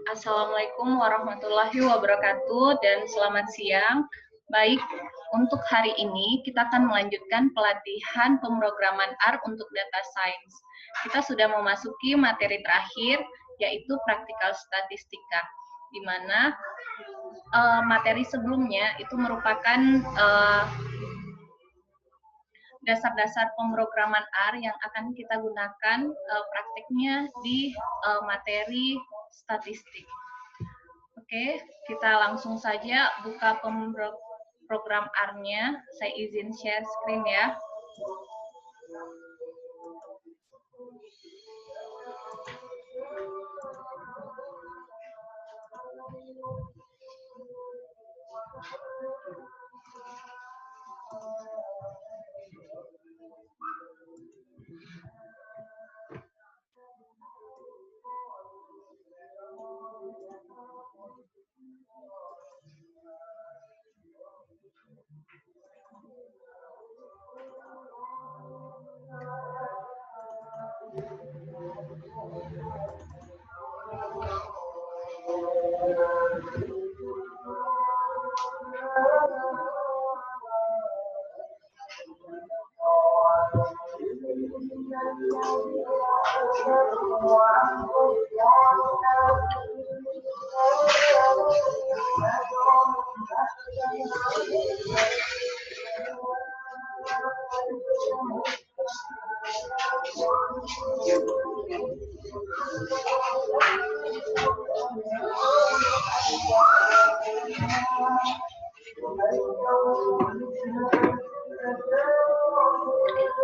Assalamualaikum warahmatullahi wabarakatuh dan selamat siang. Baik, untuk hari ini kita akan melanjutkan pelatihan pemrograman R untuk data science. Kita sudah memasuki materi terakhir, yaitu praktikal statistika, di mana materi sebelumnya itu merupakan dasar-dasar pemrograman R yang akan kita gunakan prakteknya di materi statistik. Oke, kita langsung saja buka program R-nya. Saya izin share screen ya.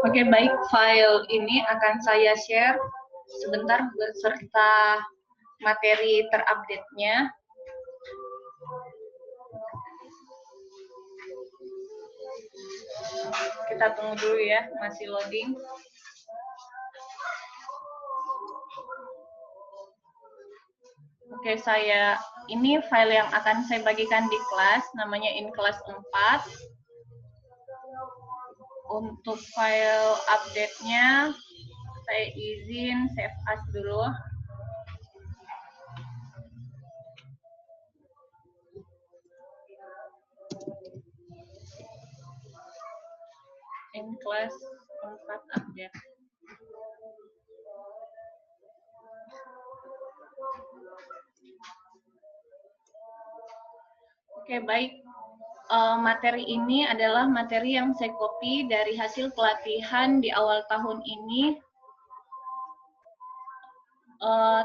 Oke, baik, file ini akan saya share sebentar beserta materi terupdate-nya. Kita tunggu dulu ya, masih loading. Oke, ini file yang akan saya bagikan di kelas, namanya in kelas 4. Untuk file update-nya, saya izin save as dulu. In kelas 4 update. Oke, baik. Materi ini adalah materi yang saya copy dari hasil pelatihan di awal tahun ini.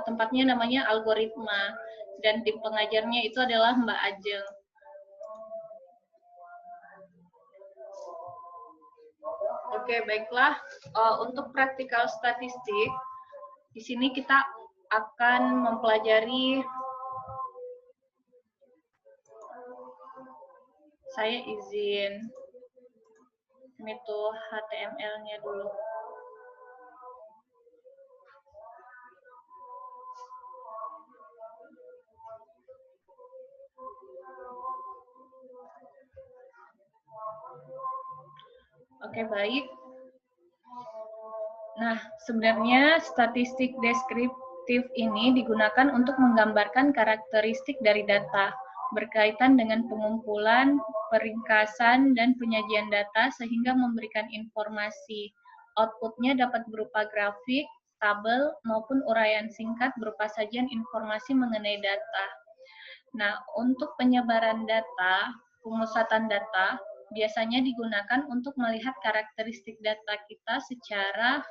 Tempatnya namanya algoritma, dan tim pengajarnya itu adalah Mbak Ajeng. Oke, baiklah. Untuk praktikal statistik, di sini kita akan mempelajari. Saya izin ini tuh HTML-nya dulu. Oke, baik. Nah, sebenarnya statistik deskriptif ini digunakan untuk menggambarkan karakteristik dari data berkaitan dengan pengumpulan, peringkasan, dan penyajian data sehingga memberikan informasi. Outputnya dapat berupa grafik, tabel, maupun uraian singkat berupa sajian informasi mengenai data. Nah, untuk penyebaran data, pemusatan data, biasanya digunakan untuk melihat karakteristik data kita secara.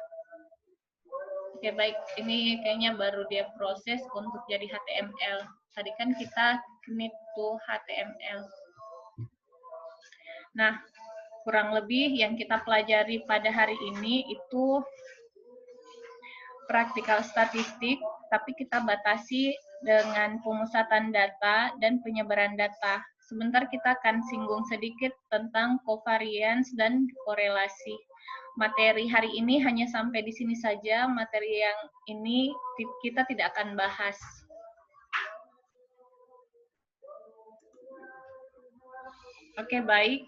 Oke, baik. Ini kayaknya baru dia proses untuk jadi HTML. Tadi kan kita commit to HTML. Nah, kurang lebih yang kita pelajari pada hari ini itu praktikal statistik, tapi kita batasi dengan pemusatan data dan penyebaran data. Sebentar kita akan singgung sedikit tentang covariance dan korelasi. Materi hari ini hanya sampai di sini saja, materi yang ini kita tidak akan bahas. Oke, baik.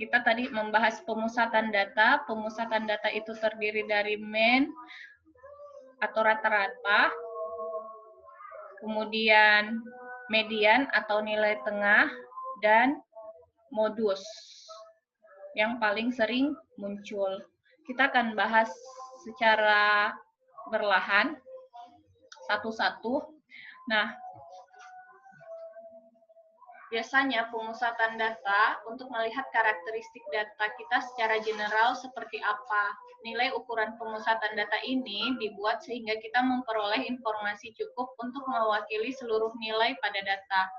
Kita tadi membahas pemusatan data. Pemusatan data itu terdiri dari mean atau rata-rata, kemudian median atau nilai tengah, dan modus yang paling sering muncul. Kita akan bahas secara berlahan satu-satu. Nah, biasanya pemusatan data untuk melihat karakteristik data kita secara general seperti apa. Nilai ukuran pemusatan data ini dibuat sehingga kita memperoleh informasi cukup untuk mewakili seluruh nilai pada data.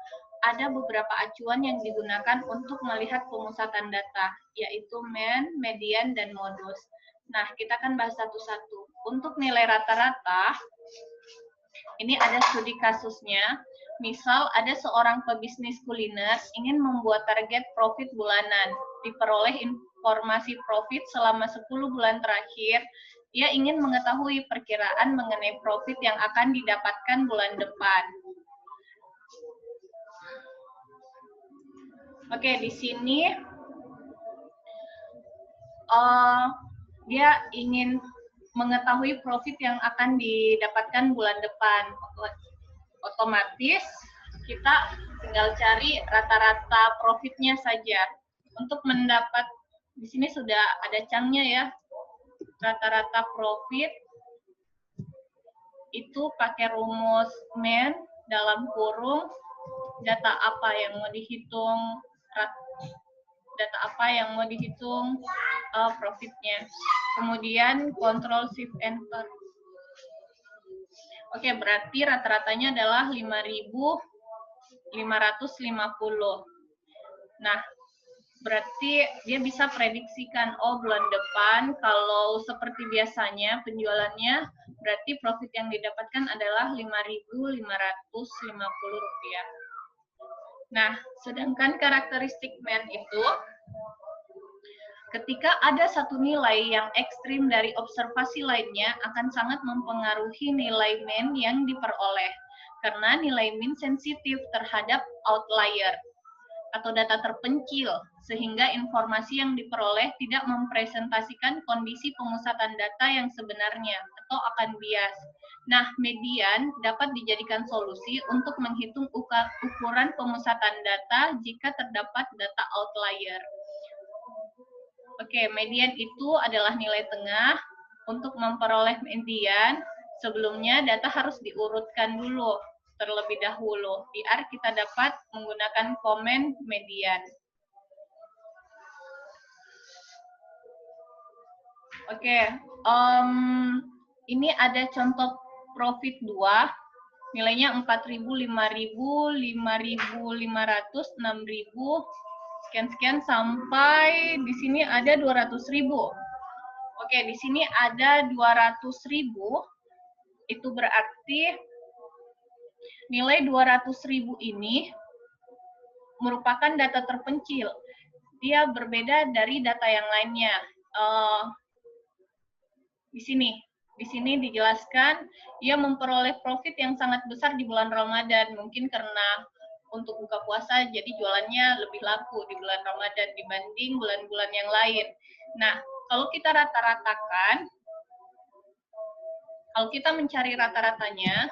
Ada beberapa acuan yang digunakan untuk melihat pemusatan data, yaitu mean, median, dan modus. Nah, kita akan bahas satu-satu. Untuk nilai rata-rata, ini ada studi kasusnya. Misal ada seorang pebisnis kuliner ingin membuat target profit bulanan. Diperoleh informasi profit selama 10 bulan terakhir. Ia ingin mengetahui perkiraan mengenai profit yang akan didapatkan bulan depan. Oke, di sini dia ingin mengetahui profit yang akan didapatkan bulan depan. Otomatis kita tinggal cari rata-rata profitnya saja. Untuk mendapat, di sini sudah ada cangnya ya, rata-rata profit itu pakai rumus mean dalam kurung data apa yang mau dihitung, profitnya. Kemudian Ctrl Shift Enter. Oke, berarti rata-ratanya adalah 5.550. Nah, berarti dia bisa prediksikan, oh bulan depan kalau seperti biasanya penjualannya, berarti profit yang didapatkan adalah Rp5.550. Nah, sedangkan karakteristik mean itu, ketika ada satu nilai yang ekstrim dari observasi lainnya akan sangat mempengaruhi nilai mean yang diperoleh, karena nilai mean sensitif terhadap outlier atau data terpencil, sehingga informasi yang diperoleh tidak mempresentasikan kondisi pemusatan data yang sebenarnya atau akan bias. Nah, median dapat dijadikan solusi untuk menghitung ukuran pemusatan data jika terdapat data outlier. Oke, median itu adalah nilai tengah. Untuk memperoleh median, sebelumnya data harus diurutkan dulu terlebih dahulu. Biar kita dapat menggunakan komen median. Oke, ini ada contoh profit 2. Nilainya 4.000, 5.000, 5.500, 6.000, sekian-sekian sampai di sini ada 200.000. Oke, di sini ada 200.000. Itu berarti nilai 200.000 ini merupakan data terpencil. Dia berbeda dari data yang lainnya. Di sini dijelaskan ia memperoleh profit yang sangat besar di bulan Ramadan, mungkin karena untuk buka puasa jadi jualannya lebih laku di bulan Ramadan dibanding bulan-bulan yang lain. Nah, kalau kita rata-ratakan, kalau kita mencari rata-ratanya,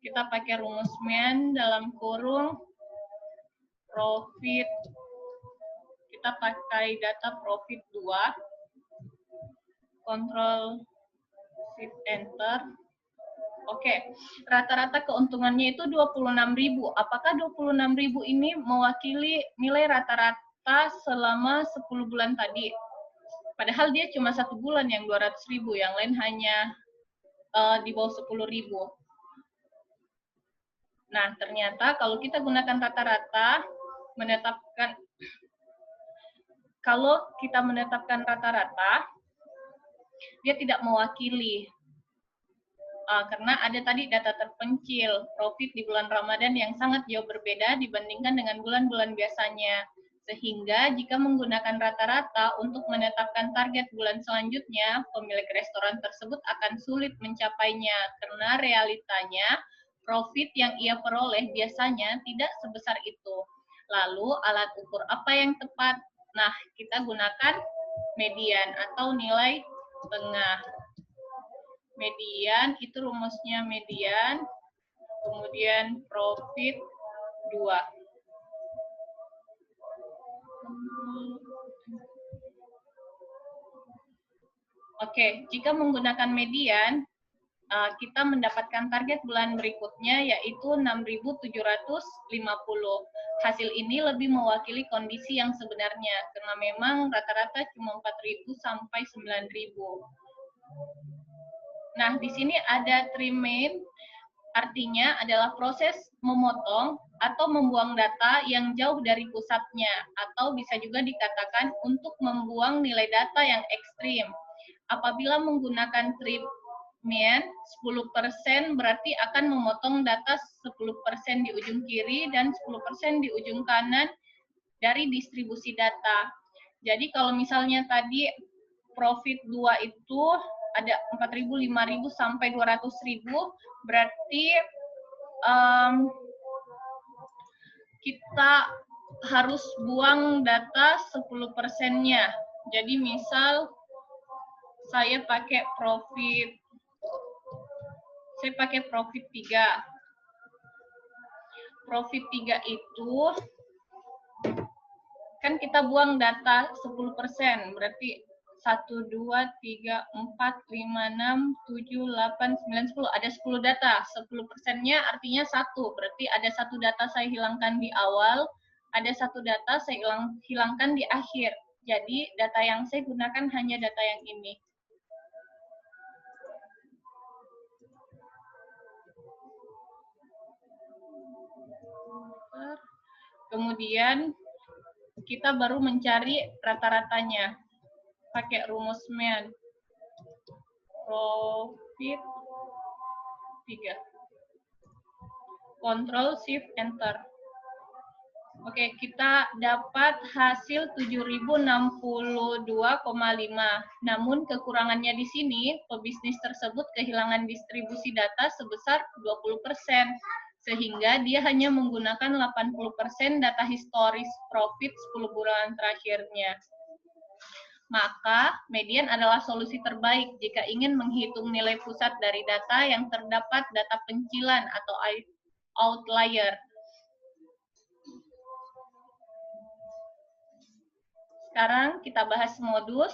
kita pakai rumus mean dalam kurung profit. Kita pakai data profit 2. Ctrl Shift Enter. Oke, rata-rata keuntungannya itu 26.000. Apakah 26.000 ini mewakili nilai rata-rata selama 10 bulan tadi? Padahal dia cuma 1 bulan yang 200.000, yang lain hanya di bawah 10.000. Nah, ternyata kalau kita gunakan rata-rata, kalau kita menetapkan rata-rata, dia tidak mewakili. Karena ada tadi data terpencil, profit di bulan Ramadan yang sangat jauh berbeda dibandingkan dengan bulan-bulan biasanya. Sehingga jika menggunakan rata-rata untuk menetapkan target bulan selanjutnya, pemilik restoran tersebut akan sulit mencapainya, karena realitanya profit yang ia peroleh biasanya tidak sebesar itu. Lalu alat ukur apa yang tepat? Nah, kita gunakan median atau nilai tengah. Median, itu rumusnya median, kemudian profit 2. Oke, jika menggunakan median, kita mendapatkan target bulan berikutnya yaitu 6.750. Hasil ini lebih mewakili kondisi yang sebenarnya karena memang rata-rata cuma 4.000 sampai 9.000. Nah, di sini ada trim main, artinya adalah proses memotong atau membuang data yang jauh dari pusatnya, atau bisa juga dikatakan untuk membuang nilai data yang ekstrim. Apabila menggunakan trim main 10% berarti akan memotong data 10% di ujung kiri dan 10% di ujung kanan dari distribusi data. Jadi kalau misalnya tadi profit 2 itu ada 4.000, 5.000 sampai 200.000, berarti kita harus buang data 10%-nya. Jadi misal saya pakai profit 3. Profit 3 itu kan kita buang data 10%, berarti 1, 2, 3, 4, 5, 6, 7, 8, 9, 10. Ada 10 data. 10%-nya artinya 1. Berarti ada 1 data saya hilangkan di awal, ada 1 data saya hilangkan di akhir. Jadi data yang saya gunakan hanya data yang ini. Kemudian kita baru mencari rata-ratanya pakai rumus MEN. Profit 3. Control Shift Enter. Oke, kita dapat hasil 7.062,5. Namun kekurangannya di sini, pebisnis tersebut kehilangan distribusi data sebesar 20%. Sehingga dia hanya menggunakan 80% data historis profit 10 bulan terakhirnya. Maka, median adalah solusi terbaik jika ingin menghitung nilai pusat dari data yang terdapat data pencilan atau outlier. Sekarang kita bahas modus.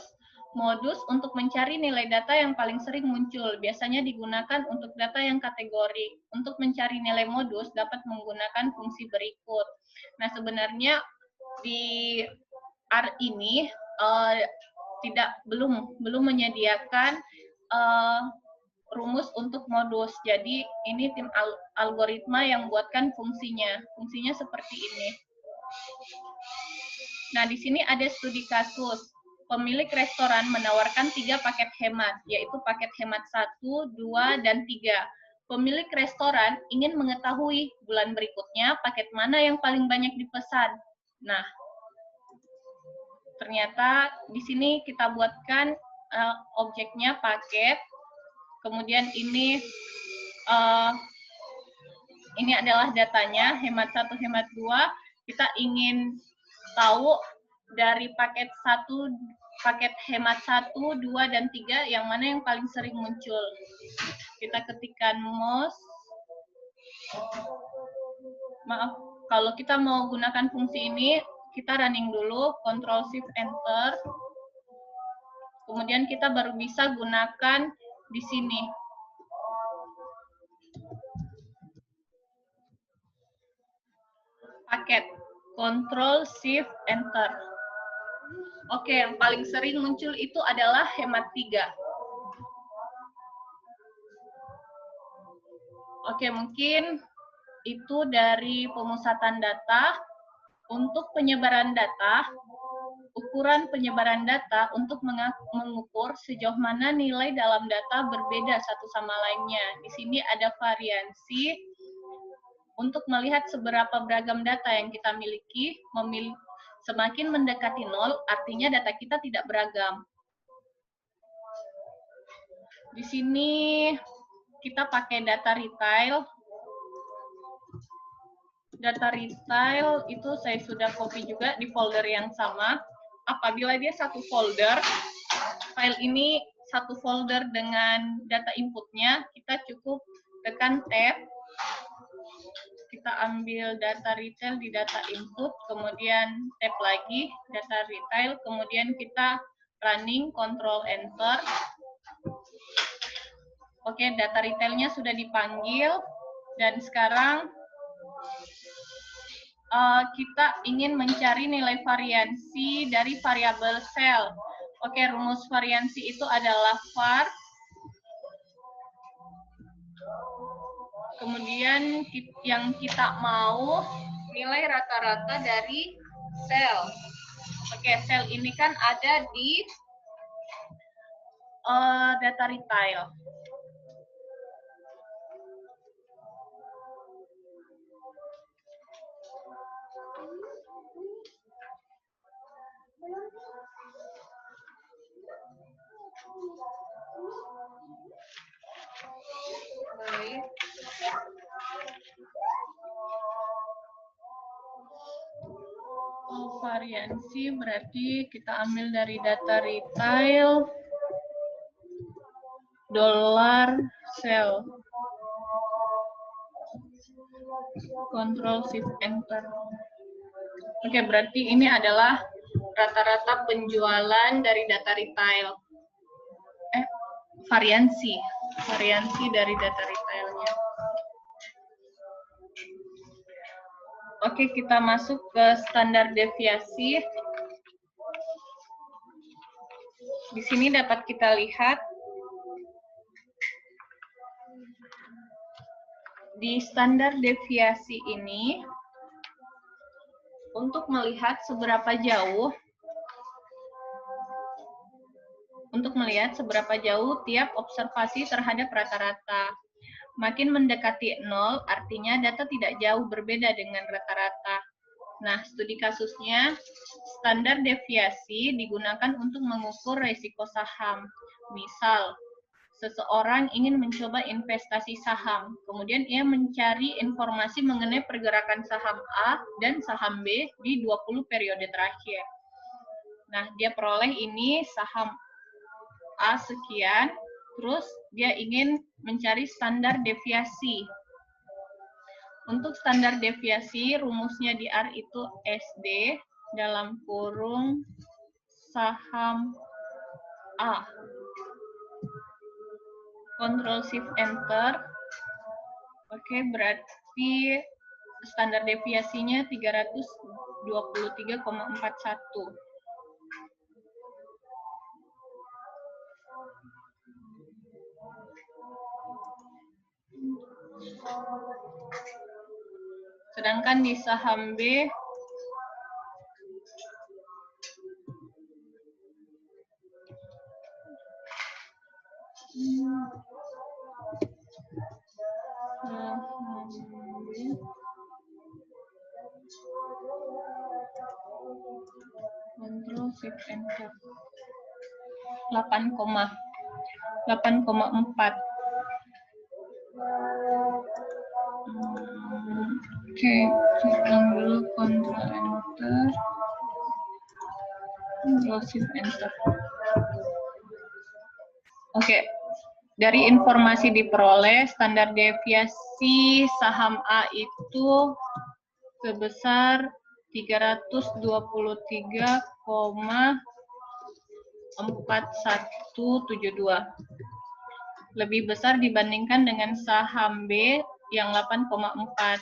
Modus untuk mencari nilai data yang paling sering muncul, biasanya digunakan untuk data yang kategori. Untuk mencari nilai modus dapat menggunakan fungsi berikut. Nah, sebenarnya di R ini belum menyediakan rumus untuk modus. Jadi ini tim algoritma yang buatkan fungsinya. Fungsinya seperti ini. Nah, di sini ada studi kasus. Pemilik restoran menawarkan 3 paket hemat, yaitu paket hemat 1, 2, dan 3. Pemilik restoran ingin mengetahui bulan berikutnya paket mana yang paling banyak dipesan. Nah, ternyata di sini kita buatkan objeknya paket, kemudian ini adalah datanya, hemat 1, hemat 2. Kita ingin tahu dari paket hemat 1, 2, dan 3 yang mana yang paling sering muncul. Kita ketikkan mouse. Maaf, kalau kita mau gunakan fungsi ini, kita running dulu, Ctrl Shift Enter. Kemudian kita baru bisa gunakan di sini. Paket, Ctrl Shift Enter. Oke, yang paling sering muncul itu adalah hemat 3. Oke, mungkin itu dari pemusatan data. Untuk penyebaran data, ukuran penyebaran data untuk mengukur sejauh mana nilai dalam data berbeda satu sama lainnya. Di sini ada variansi untuk melihat seberapa beragam data yang kita miliki. Semakin mendekati 0, artinya data kita tidak beragam. Di sini kita pakai data retail. Data retail itu saya sudah copy juga di folder yang sama. Apabila dia satu folder, file ini satu folder dengan data inputnya, kita cukup tekan tab. Kita ambil data retail di data input, kemudian tab lagi, data retail, kemudian kita running, control enter. Oke, data retailnya sudah dipanggil, dan sekarang kita ingin mencari nilai variansi dari variabel sel. Oke, rumus variansi itu adalah var, kemudian yang kita mau nilai rata-rata dari sel. Oke, sel ini kan ada di data retail. Baik. Variansi berarti kita ambil dari data retail, dollar sel, control shift enter. Oke, berarti ini adalah rata-rata penjualan dari data retail. Variansi dari data retailnya. Oke, kita masuk ke standar deviasi. Di sini dapat kita lihat di standar deviasi ini untuk melihat seberapa jauh tiap observasi terhadap rata-rata. Makin mendekati 0, artinya data tidak jauh berbeda dengan rata-rata. Nah, studi kasusnya, standar deviasi digunakan untuk mengukur risiko saham. Misal, seseorang ingin mencoba investasi saham, kemudian ia mencari informasi mengenai pergerakan saham A dan saham B di 20 periode terakhir. Nah, dia peroleh ini saham A sekian, terus dia ingin mencari standar deviasi. Untuk standar deviasi, rumusnya di R itu SD dalam kurung saham A. Control Shift Enter. Oke, berarti standar deviasinya 323,41. Sedangkan di saham B Control Shift Enter 8,4. Oke, kita dulu Control Enter, Control Shift Enter. Oke, dari informasi diperoleh, standar deviasi saham A itu sebesar 323,4172. Lebih besar dibandingkan dengan saham B yang 8,4.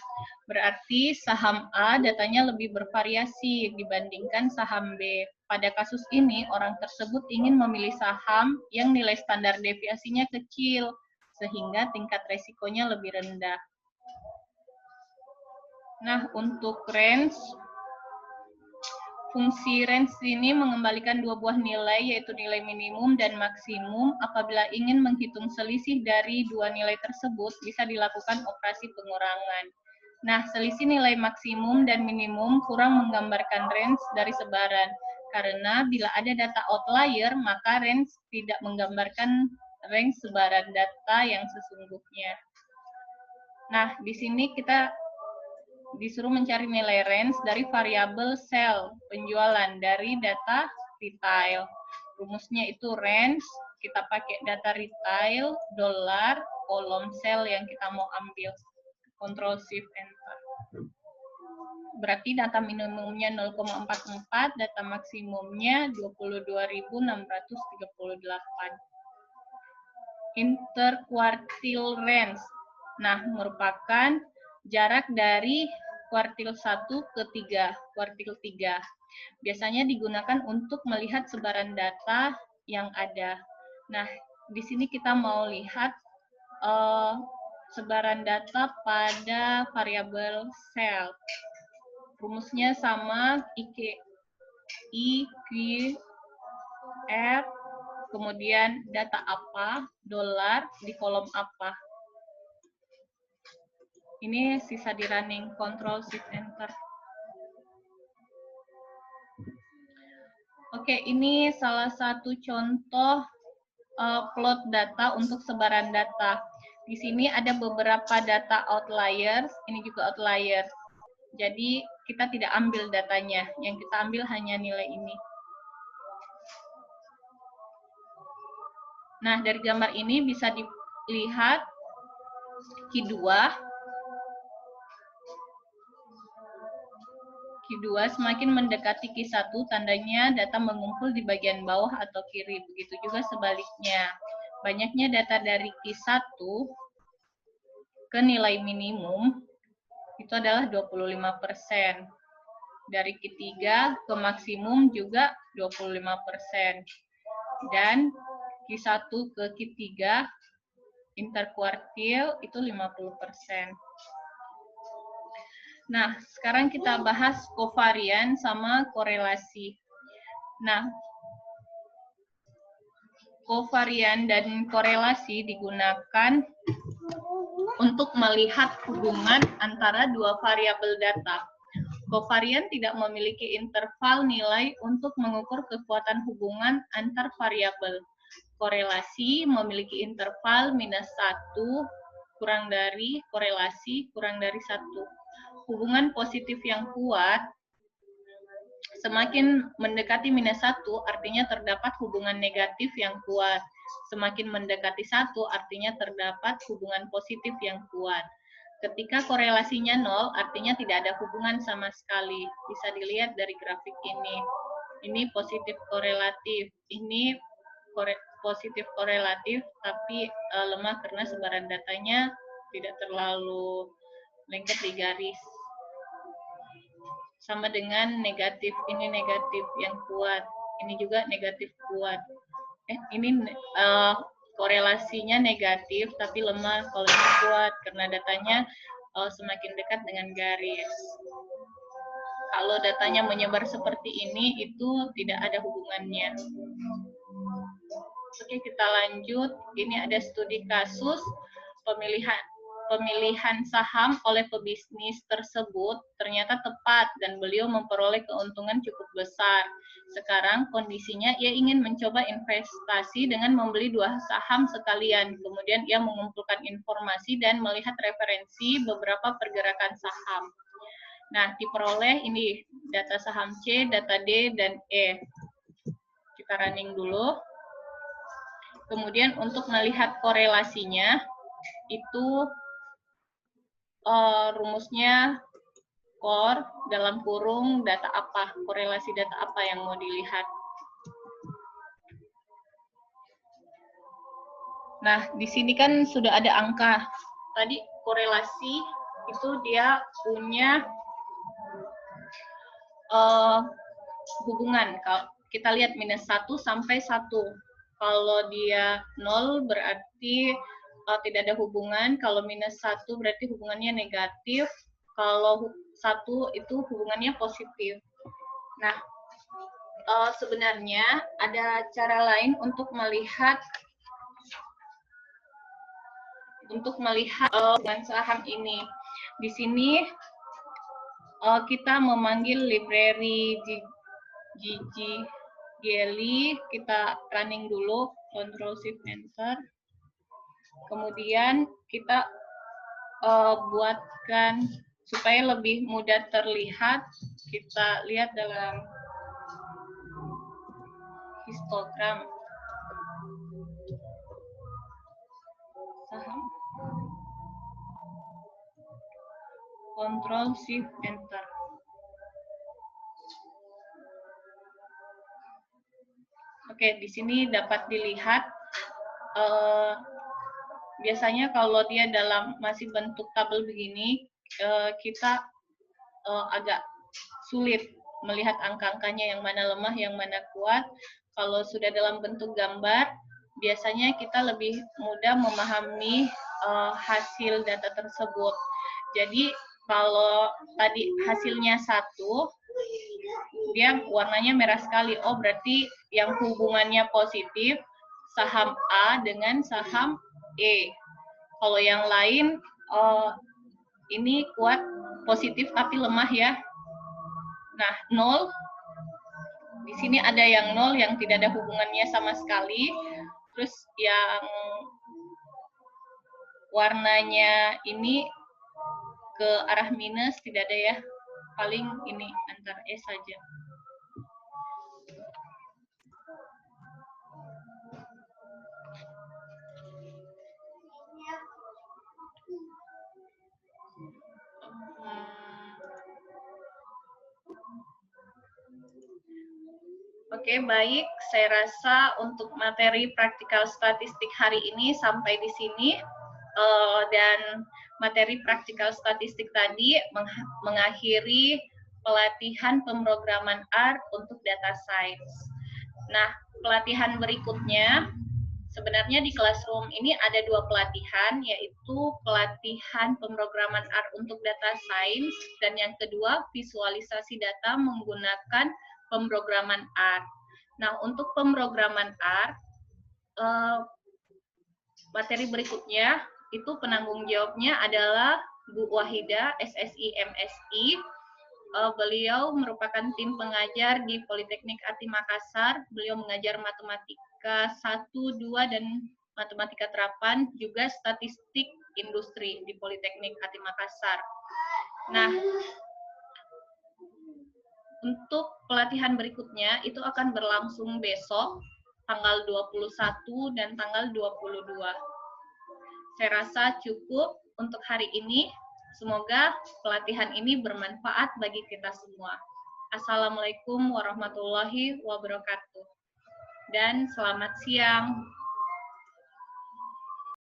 Berarti saham A datanya lebih bervariasi dibandingkan saham B. Pada kasus ini, orang tersebut ingin memilih saham yang nilai standar deviasinya kecil, sehingga tingkat resikonya lebih rendah. Nah, untuk range, fungsi range ini mengembalikan dua buah nilai, yaitu nilai minimum dan maksimum. Apabila ingin menghitung selisih dari dua nilai tersebut, bisa dilakukan operasi pengurangan. Nah, selisih nilai maksimum dan minimum kurang menggambarkan range dari sebaran. Karena bila ada data outlier, maka range tidak menggambarkan range sebaran data yang sesungguhnya. Nah, di sini kita disuruh mencari nilai range dari variabel sel penjualan dari data retail. Rumusnya itu range kita pakai data retail, dolar, kolom sel yang kita mau ambil. Control Shift Enter. Berarti data minimumnya 0,44, data maksimumnya 22.638. Interquartile range. Nah, merupakan jarak dari kuartil 1 ke 3, kuartil 3. Biasanya digunakan untuk melihat sebaran data yang ada. Nah, di sini kita mau lihat sebaran data pada variabel sel. Rumusnya sama, I, Q, R, kemudian data apa, dolar, di kolom apa. Ini sisa di running, Control Shift Enter. Oke, ini salah satu contoh plot data untuk sebaran data. Di sini ada beberapa data outliers, ini juga outlier. Jadi kita tidak ambil datanya, yang kita ambil hanya nilai ini. Nah, dari gambar ini bisa dilihat Q2 semakin mendekati Q1, tandanya data mengumpul di bagian bawah atau kiri. Begitu juga sebaliknya. Banyaknya data dari Q1 ke nilai minimum itu adalah 25%. Dari Q3 ke maksimum juga 25%. Dan Q1 ke Q3 interkuartil itu 50%. Nah, sekarang kita bahas kovarian sama korelasi. Nah, kovarian dan korelasi digunakan untuk melihat hubungan antara dua variabel data. Kovarian tidak memiliki interval nilai untuk mengukur kekuatan hubungan antar variabel. Korelasi memiliki interval -1 kurang dari korelasi kurang dari 1. Hubungan positif yang kuat semakin mendekati -1 artinya terdapat hubungan negatif yang kuat. Semakin mendekati 1 artinya terdapat hubungan positif yang kuat. Ketika korelasinya 0 artinya tidak ada hubungan sama sekali. Bisa dilihat dari grafik ini. Ini positif korelatif. Ini positif korelatif tapi lemah karena sebaran datanya tidak terlalu lengket di garis. Sama dengan negatif, ini negatif yang kuat, ini juga negatif kuat. Ini korelasinya negatif tapi lemah, kalau ini kuat karena datanya semakin dekat dengan garis. Kalau datanya menyebar seperti ini, itu tidak ada hubungannya. Oke, kita lanjut. Ini ada studi kasus pemilihan saham oleh pebisnis tersebut ternyata tepat dan beliau memperoleh keuntungan cukup besar. Sekarang kondisinya ia ingin mencoba investasi dengan membeli 2 saham sekalian. Kemudian ia mengumpulkan informasi dan melihat referensi beberapa pergerakan saham. Nah, diperoleh ini data saham C, data D, dan E. Kita running dulu. Kemudian untuk melihat korelasinya, itu rumusnya core dalam kurung data apa, korelasi data apa yang mau dilihat. Nah, di sini kan sudah ada angka. Tadi korelasi itu dia punya hubungan. Kalau kita lihat -1 sampai 1. Kalau dia 0 berarti tidak ada hubungan. Kalau -1 berarti hubungannya negatif. Kalau 1 itu hubungannya positif. Nah, sebenarnya ada cara lain untuk melihat hubungan saham ini. Di sini kita memanggil library Gigi Geli, kita running dulu, Control Shift Enter. Kemudian kita buatkan supaya lebih mudah terlihat, kita lihat dalam histogram. Ctrl Shift Enter. Oke, di sini dapat dilihat biasanya kalau dia masih bentuk tabel begini, kita agak sulit melihat angka-angkanya yang mana lemah, yang mana kuat. Kalau sudah dalam bentuk gambar, biasanya kita lebih mudah memahami hasil data tersebut. Jadi kalau tadi hasilnya 1, dia warnanya merah sekali. Oh, berarti yang hubungannya positif saham A dengan saham E. Kalau yang lain ini kuat positif tapi lemah ya. Nah, 0. Di sini ada yang 0 yang tidak ada hubungannya sama sekali. Terus yang warnanya ini ke arah minus tidak ada ya. Paling ini antar E saja. Oke, baik. Saya rasa untuk materi praktikal statistik hari ini sampai di sini. Dan materi praktikal statistik tadi mengakhiri pelatihan pemrograman R untuk data science. Nah, pelatihan berikutnya, sebenarnya di Classroom ini ada 2 pelatihan, yaitu pelatihan pemrograman R untuk data science, dan yang kedua visualisasi data menggunakan pemrograman R. Nah, untuk pemrograman R, materi berikutnya itu penanggung jawabnya adalah Bu Wahida, SSI MSI. Beliau merupakan tim pengajar di Politeknik Ati Makassar. Beliau mengajar matematika 1, 2, dan matematika terapan, juga statistik industri di Politeknik Ati Makassar. Nah, untuk pelatihan berikutnya itu akan berlangsung besok, tanggal 21 dan tanggal 22. Saya rasa cukup untuk hari ini. Semoga pelatihan ini bermanfaat bagi kita semua. Assalamualaikum warahmatullahi wabarakatuh. Dan selamat siang.